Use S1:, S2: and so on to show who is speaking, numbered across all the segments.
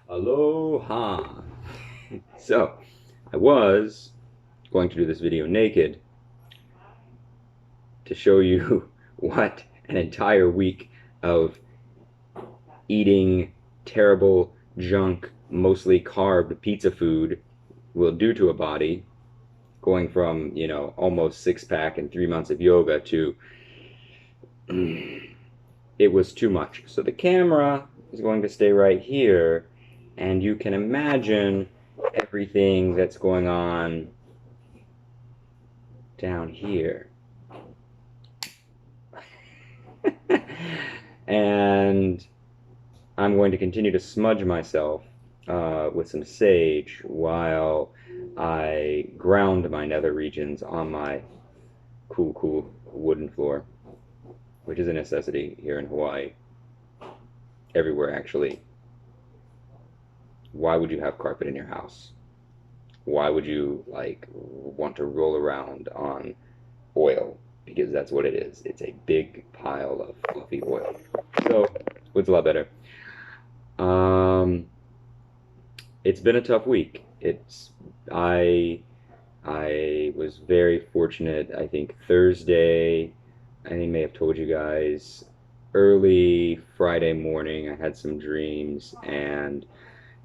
S1: Aloha! So, I was going to do this video naked to show you what an entire week of eating terrible junk, mostly carb pizza food will do to a body, going from, almost six pack and 3 months of yoga to it was too much. So the camera is going to stay right here, and you can imagine everything that's going on down here. And I'm going to continue to smudge myself with some sage while I ground my nether regions on my cool wooden floor, which is a necessity here in Hawaii. Everywhere, actually. Why would you have carpet in your house? Why would you want to roll around on oil? Because that's what it is. It's a big pile of fluffy oil. So it's a lot better. It's been a tough week. I was very fortunate. I think Thursday, I may have told you guys, early Friday morning, I had some dreams, and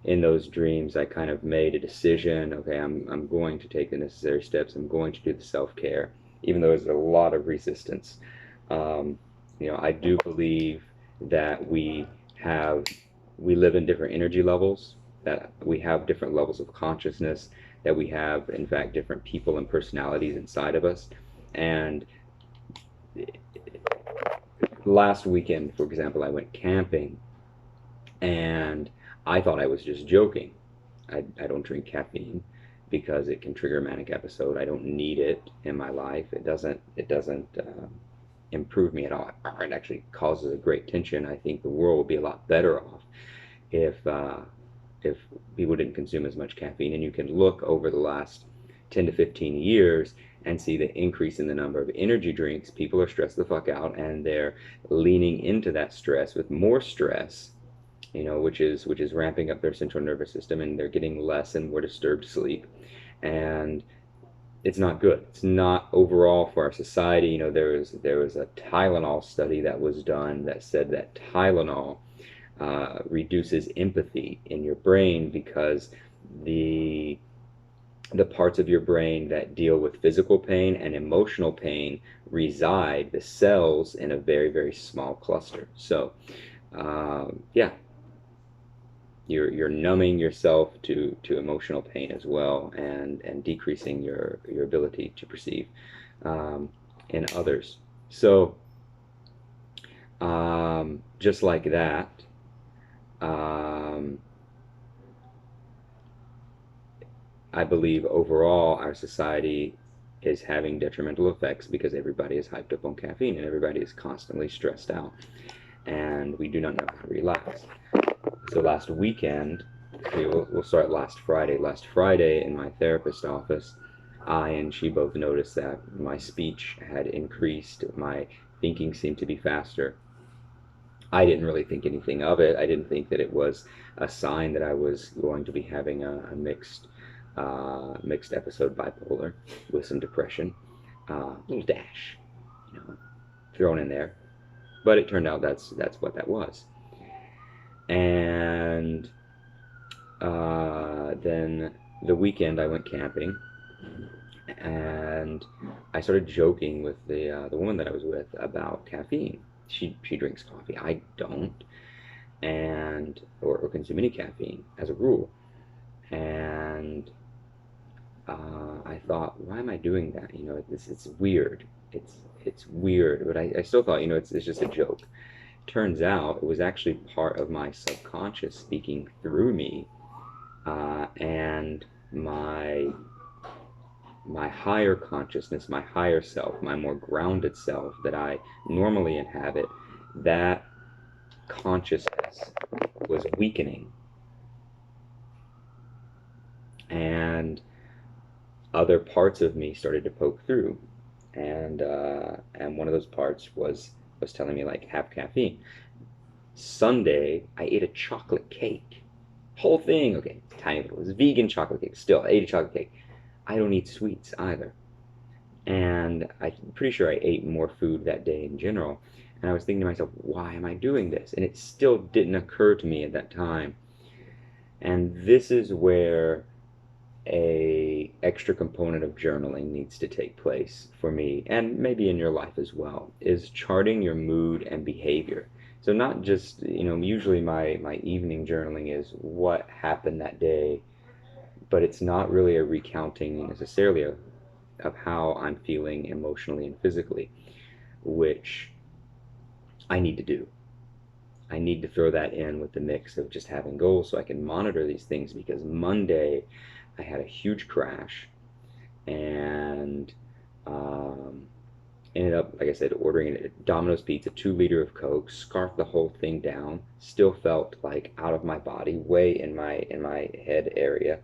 S1: in those dreams, I kind of made a decision. Okay, I'm going to take the necessary steps. I'm going to do the self-care, even though there's a lot of resistance. I do believe that we live in different energy levels, that we have different levels of consciousness, that we have, in fact, different people and personalities inside of us. And last weekend, for example, I went camping, and I thought I was just joking. I don't drink caffeine because it can trigger a manic episode. I don't need it in my life. It doesn't improve me at all. It actually causes a great tension. I think the world would be a lot better off if people didn't consume as much caffeine. And you can look over the last 10 to 15 years and see the increase in the number of energy drinks. People are stressed the fuck out, and they're leaning into that stress with more stress, which is ramping up their central nervous system, and they're getting less and more disturbed sleep. And it's not good. It's not overall for our society. There was a Tylenol study that was done that said that Tylenol reduces empathy in your brain because the the parts of your brain that deal with physical pain and emotional pain reside, the cells, in a very, very small cluster. So, yeah, you're numbing yourself to emotional pain as well, and decreasing your ability to perceive in others. So, just like that, um, I believe overall our society is having detrimental effects because everybody is hyped up on caffeine and everybody is constantly stressed out, and we do not know how to relax. So last weekend, we'll start last Friday. Last Friday in my therapist office, I and she both noticed that my speech had increased. My thinking seemed to be faster. I didn't really think anything of it. I didn't think that it was a sign that I was going to be having a mixed episode bipolar with some depression, little dash, thrown in there. But it turned out that's what that was. And then the weekend I went camping, and I started joking with the woman that I was with about caffeine. She drinks coffee. I don't, and or consume any caffeine as a rule. And I thought, why am I doing that? It's weird. It's weird, but I still thought, it's just a joke. Turns out it was actually part of my subconscious speaking through me, and my higher consciousness, my higher self, my more grounded self that I normally inhabit, that consciousness was weakening, and other parts of me started to poke through, and one of those parts was telling me, like, have caffeine. Sunday I ate a chocolate cake. Whole thing, okay, tiny little. It was vegan chocolate cake. Still, I ate a chocolate cake. I don't eat sweets either. And I'm pretty sure I ate more food that day in general. And I was thinking to myself, why am I doing this? And it still didn't occur to me at that time. And this is where a extra component of journaling needs to take place for me, and maybe in your life as well, is charting your mood and behavior. So not just, usually my evening journaling is what happened that day, but it's not really a recounting necessarily of how I'm feeling emotionally and physically, which I need to do. I need to throw that in with the mix of just having goals so I can monitor these things, because Monday I had a huge crash and um, ended up, like I said, ordering a Domino's pizza, 2 liter of Coke, scarfed the whole thing down. Still felt like out of my body, way in my head area,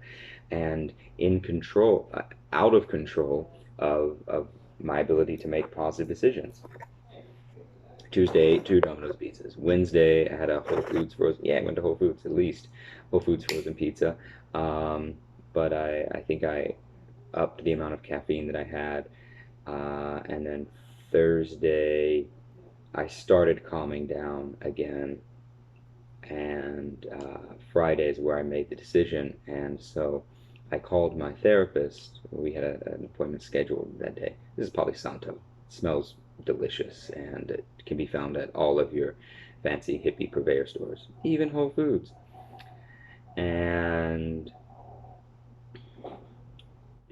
S1: and in control, out of control of my ability to make positive decisions. Tuesday, ate 2 Domino's pizzas. Wednesday, I had a Whole Foods frozen. Yeah, I went to Whole Foods at least. Whole Foods frozen pizza. Um, but I think I upped the amount of caffeine that I had. And then Thursday, I started calming down again. And Friday is where I made the decision. And so I called my therapist. We had an appointment scheduled that day. This is Palo Santo. It smells delicious, and it can be found at all of your fancy hippie purveyor stores, even Whole Foods. And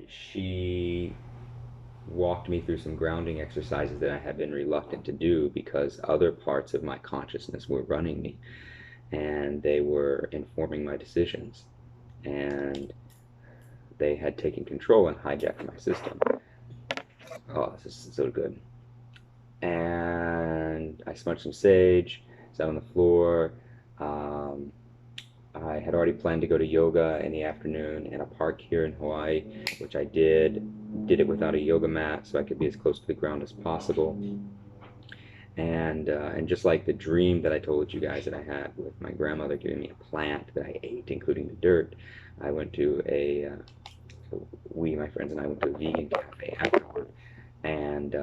S1: she walked me through some grounding exercises that I had been reluctant to do because other parts of my consciousness were running me, and they were informing my decisions, and they had taken control and hijacked my system. Oh, this is so good. And I smudged some sage, sat on the floor. Um, I had already planned to go to yoga in the afternoon in a park here in Hawaii, which I did. Did it without a yoga mat so I could be as close to the ground as possible. And just like the dream that I told you guys that I had with my grandmother giving me a plant that I ate, including the dirt, I went to my friends and I went to a vegan cafe afterward, and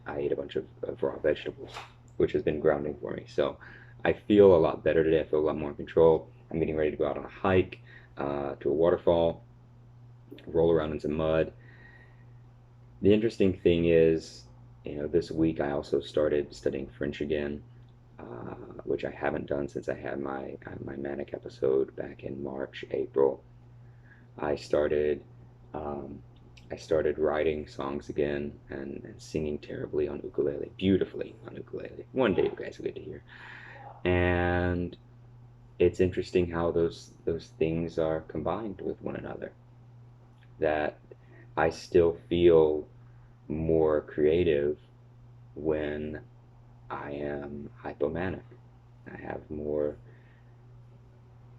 S1: I ate a bunch of raw vegetables, which has been grounding for me. So I feel a lot better today. I feel a lot more in control. I'm getting ready to go out on a hike to a waterfall, roll around in some mud. The interesting thing is, this week I also started studying French again, which I haven't done since I had my manic episode back in March, April. I started um, I started writing songs again and singing terribly on ukulele, beautifully on ukulele. One day you guys will get to hear. And it's interesting how those things are combined with one another. That I still feel more creative when I am hypomanic. I have more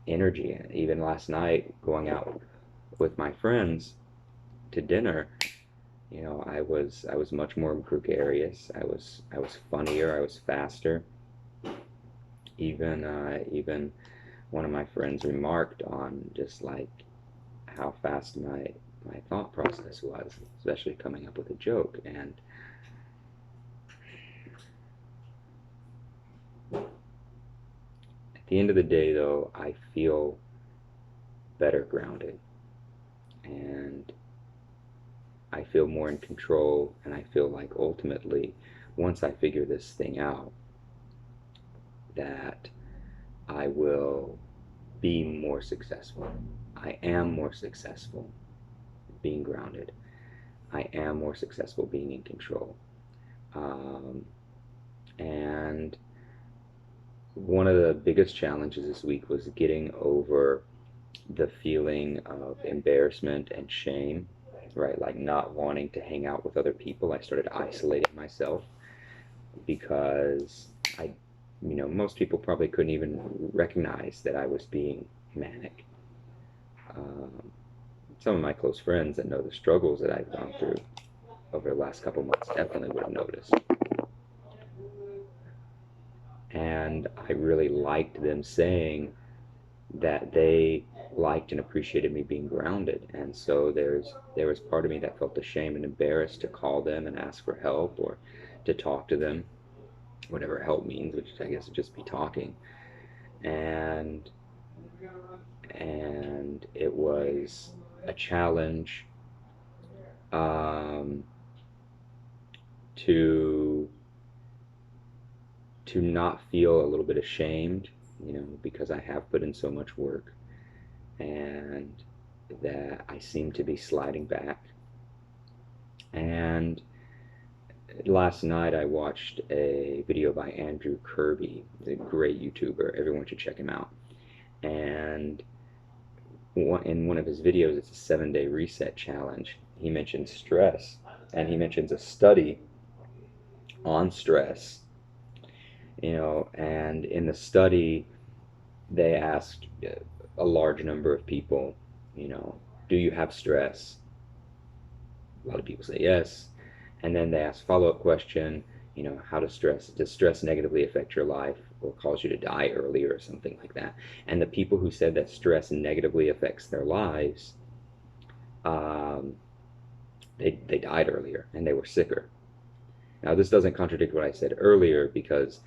S1: energy. Even last night, going out with my friends to dinner, I was much more gregarious. I was funnier. I was faster. Even one of my friends remarked on just like how fast my thought process was, especially coming up with a joke. And at the end of the day, though, I feel better grounded, and I feel more in control, and I feel like ultimately, once I figure this thing out, that I will be more successful. I am more successful being grounded. I am more successful being in control. Um, and one of the biggest challenges this week was getting over the feeling of embarrassment and shame, right? Like not wanting to hang out with other people. I started isolating myself because most people probably couldn't even recognize that I was being manic. Um, some of my close friends that know the struggles that I've gone through over the last couple months definitely would have noticed. And I really liked them saying that they liked and appreciated me being grounded. And so there was part of me that felt ashamed and embarrassed to call them and ask for help or to talk to them, whatever help means, which I guess would just be talking. And it was a challenge, um, to not feel a little bit ashamed, because I have put in so much work, and that I seem to be sliding back. And last night I watched a video by Andrew Kirby. He's a great YouTuber. Everyone should check him out. And in one of his videos, it's a 7-day reset challenge. He mentions stress, and he mentions a study on stress. And in the study, they asked a large number of people, do you have stress? A lot of people say yes. And then they ask follow-up question, how does stress negatively affect your life or cause you to die earlier or something like that? And the people who said that stress negatively affects their lives, they died earlier and they were sicker. Now, this doesn't contradict what I said earlier, because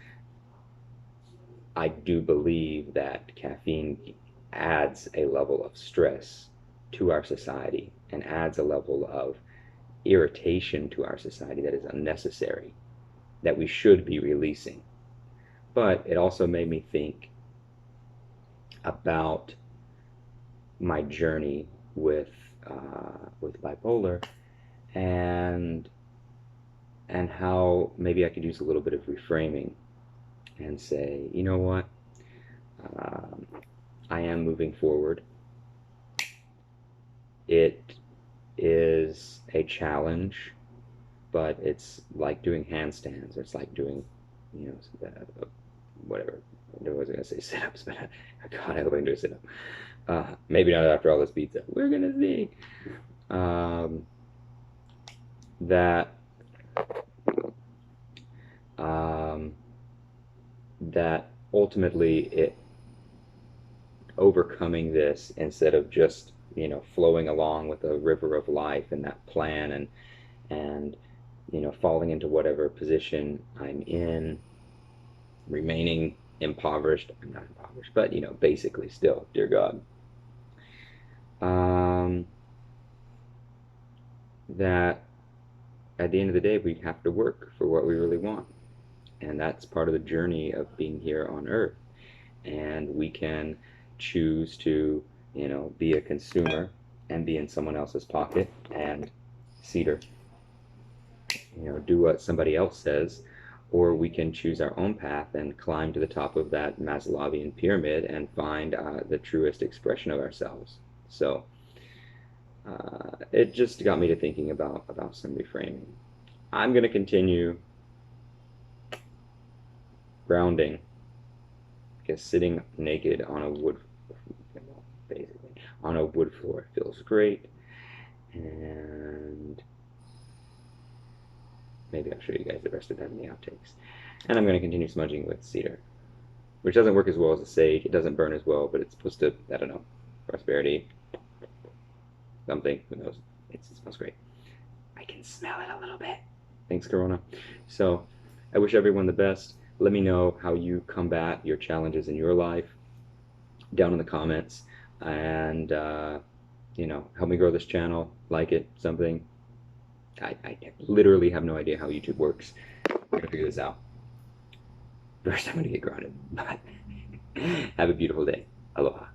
S1: I do believe that caffeine adds a level of stress to our society and adds a level of irritation to our society that is unnecessary, that we should be releasing. But it also made me think about my journey with bipolar, and how maybe I could use a little bit of reframing and say, you know what, I am moving forward. It is a challenge, but it's like doing handstands. It's like doing, whatever. I was going to say sit-ups, but God, I wouldn't do a sit-up. Maybe not after all this pizza. We're going to see. That ultimately overcoming this, instead of just flowing along with a river of life and that plan, and falling into whatever position I'm in, remaining impoverished. I'm not impoverished, but basically still, dear God. That at the end of the day, we have to work for what we really want. And that's part of the journey of being here on Earth. And we can choose to, be a consumer and be in someone else's pocket and cedar, do what somebody else says, or we can choose our own path and climb to the top of that Maslowian pyramid and find the truest expression of ourselves. So it just got me to thinking about some reframing. I'm going to continue grounding, because sitting naked on a wood floor feels great. And maybe I'll show you guys the rest of that in the outtakes. And I'm going to continue smudging with cedar, which doesn't work as well as the sage. It doesn't burn as well, but it's supposed to, I don't know, prosperity, something, who knows. It smells great. I can smell it a little bit. Thanks, Corona. So I wish everyone the best. Let me know how you combat your challenges in your life down in the comments, and help me grow this channel. Like it, something. I literally have no idea how YouTube works. We're gonna figure this out. First, I'm gonna get grounded. But have a beautiful day. Aloha.